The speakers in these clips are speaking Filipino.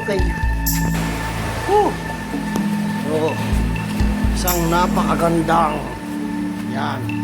Okay. So, isang napakagandang yan.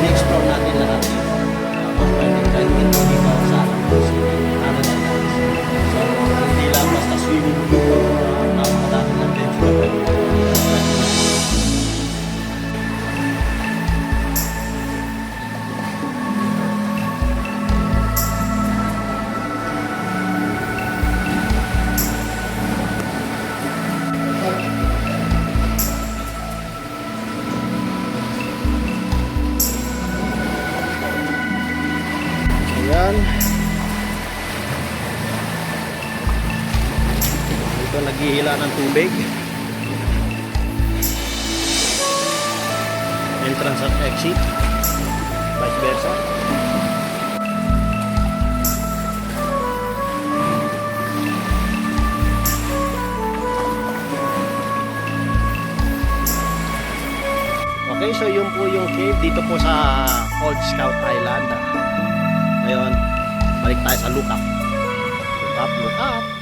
I-explore natin lahat dito. Dito sa so, hindi lang basta swimming pool, napakadami ng bench na pwede. Ayan. Dito naghihila ng tubig. Entrance at exit. Vice versa. Okay, so yun po yung cave dito po sa Old Scout Island. Ngayon, balik tayo sa lookout. Look up, look up.